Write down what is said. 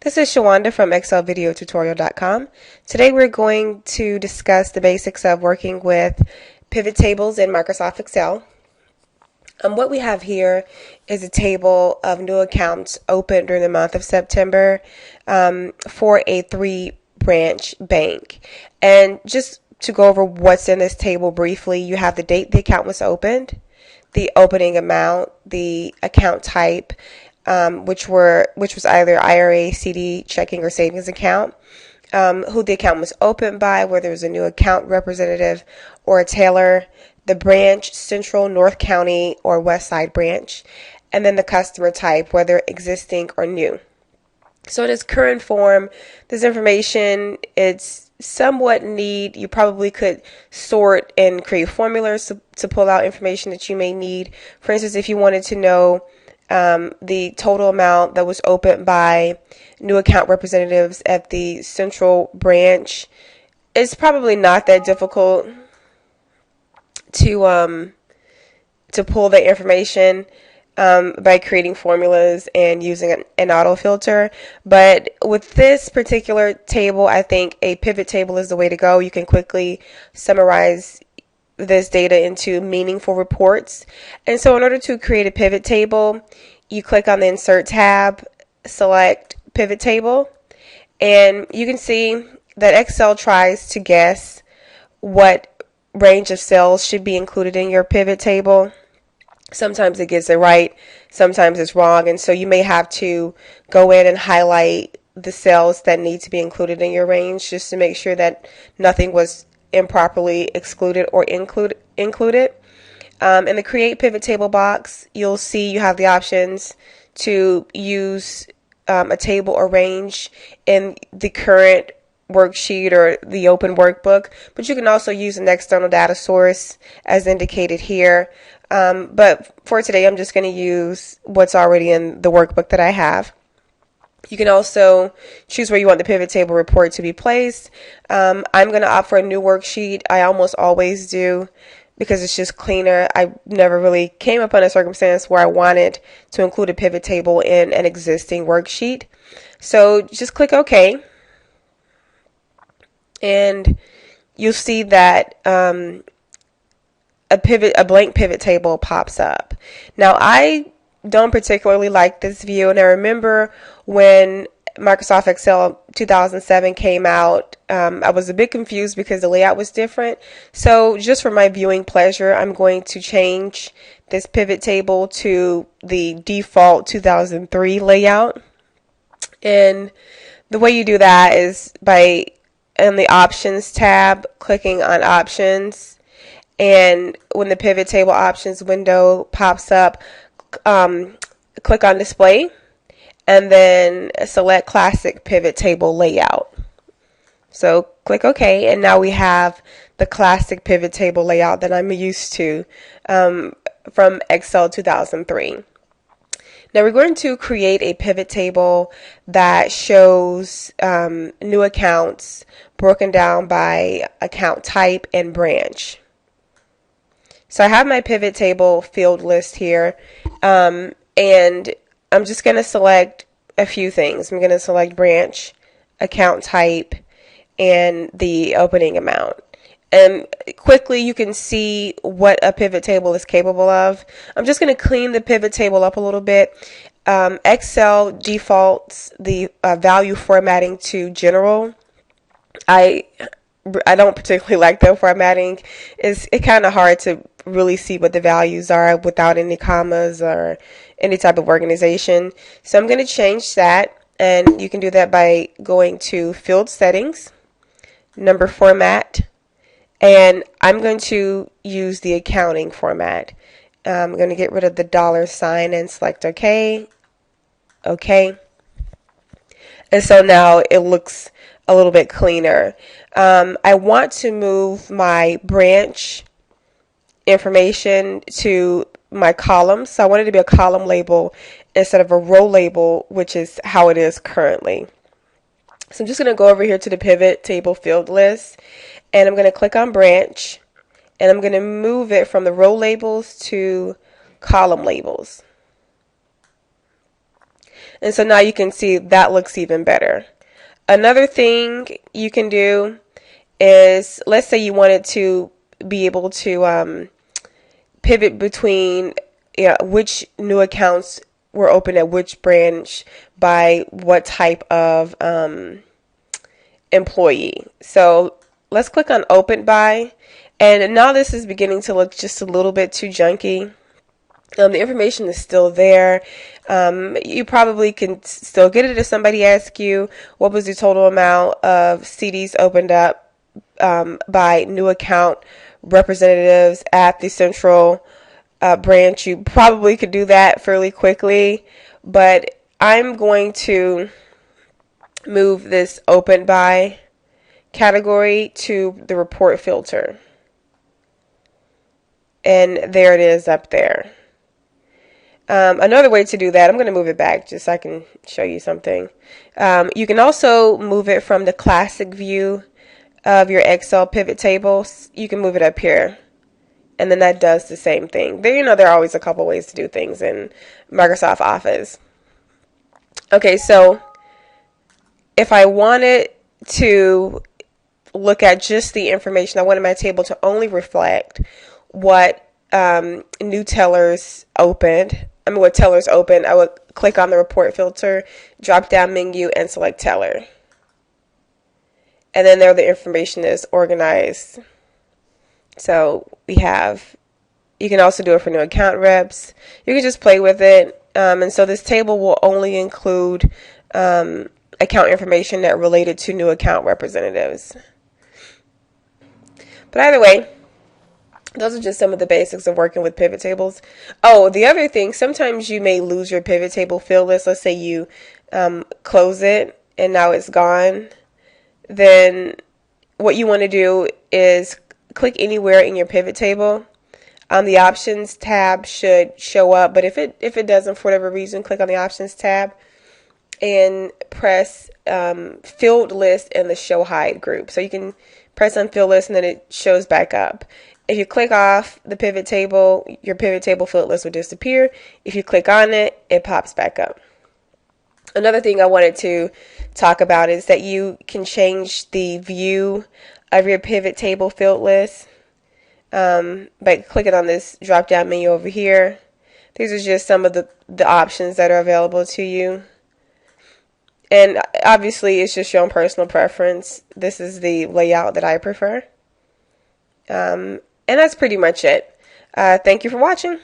This is Shawanda from excelvideotutorial.com. Today we're going to discuss the basics of working with pivot tables in Microsoft Excel. What we have here is a table of new accounts opened during the month of September for a 3-branch bank. And just to go over what's in this table briefly, you have the date the account was opened, the opening amount, the account type, which was either IRA, CD, checking, or savings account, who the account was opened by, whether it was a new account representative or a teller, the branch, Central, North County, or West Side branch, and then the customer type, whether existing or new. So in its current form, this information, it's somewhat neat. You probably could sort and create formulas to pull out information that you may need. For instance, if you wanted to know the total amount that was opened by new account representatives at the Central branch, it's probably not that difficult to pull the information by creating formulas and using an auto filter. But with this particular table, I think a pivot table is the way to go. You can quickly summarize this data into meaningful reports. And so in order to create a pivot table, you click on the Insert tab, select Pivot Table, and you can see that Excel tries to guess what range of cells should be included in your pivot table. Sometimes it gets it right, sometimes it's wrong, and so you may have to go in and highlight the cells that need to be included in your range just to make sure that nothing was improperly excluded or included. In the Create Pivot Table box, you'll see you have the options to use a table or range in the current worksheet or the open workbook, but you can also use an external data source as indicated here. But for today, I'm just going to use what's already in the workbook that I have. You can also choose where you want the pivot table report to be placed. I'm going to opt for a new worksheet. I almost always do because it's just cleaner. I never really came upon a circumstance where I wanted to include a pivot table in an existing worksheet. So just click OK. And you'll see that a blank pivot table pops up. Now, I don't particularly like this view, and I remember when Microsoft Excel 2007 came out, I was a bit confused because the layout was different. So just for my viewing pleasure, I'm going to change this pivot table to the default 2003 layout. And the way you do that is by in the Options tab, clicking on Options, and when the Pivot Table Options window pops up, click on Display, and then select Classic Pivot Table Layout. So click OK, and now we have the classic pivot table layout that I'm used to from Excel 2003. Now we're going to create a pivot table that shows new accounts broken down by account type and branch. So I have my pivot table field list here, and I'm just going to select a few things. I'm going to select branch, account type, and the opening amount. And quickly you can see what a pivot table is capable of. I'm just going to clean the pivot table up a little bit. Excel defaults the value formatting to general. I don't particularly like that formatting. It's kind of hard to really see what the values are without any commas or any type of organization. So I'm going to change that, and you can do that by going to Field Settings, Number Format, and I'm going to use the accounting format. I'm going to get rid of the $sign and select OK. OK. And so now it looks a little bit cleaner. I want to move my branch information to my columns. So I want it to be a column label instead of a row label, which is how it is currently. So I'm just going to go over here to the pivot table field list, and I'm going to click on branch, and I'm going to move it from the row labels to column labels. And so now you can see that looks even better. Another thing you can do is, let's say you wanted to be able to pivot between which new accounts were open at which branch by what type of employee. So let's click on open by, and now this is beginning to look just a little bit too junky. The information is still there. You probably can still get it if somebody asks you what was the total amount of CDs opened up by new account representatives at the central branch. You probably could do that fairly quickly, but I'm going to move this open by category to the report filter. And there it is up there. Another way to do that, I'm going to move it back just so I can show you something. You can also move it from the classic view of your Excel pivot tables. You can move it up here, and then that does the same thing. There are always a couple ways to do things in Microsoft Office. Okay, so if I wanted to look at just the information, I wanted my table to only reflect what new tellers opened. What tellers open, I would click on the report filter, drop down menu, and select teller. And then there the information is organized. So you can also do it for new account reps. You can just play with it. And so this table will only include account information that related to new account representatives. But either way, those are just some of the basics of working with pivot tables. Oh, the other thing, sometimes you may lose your pivot table field list. Let's say you close it and now it's gone. Then what you want to do is click anywhere in your pivot table. The options tab should show up, but if it doesn't for whatever reason, click on the options tab and press field list in the show hide group. So you can press on field list and then it shows back up. If you click off the pivot table, your pivot table field list will disappear. If you click on it, it pops back up. Another thing I wanted to talk about is that you can change the view of your pivot table field list by clicking on this drop down menu over here. These are just some of the options that are available to you. And obviously it's just your own personal preference. This is the layout that I prefer. And that's pretty much it. Thank you for watching.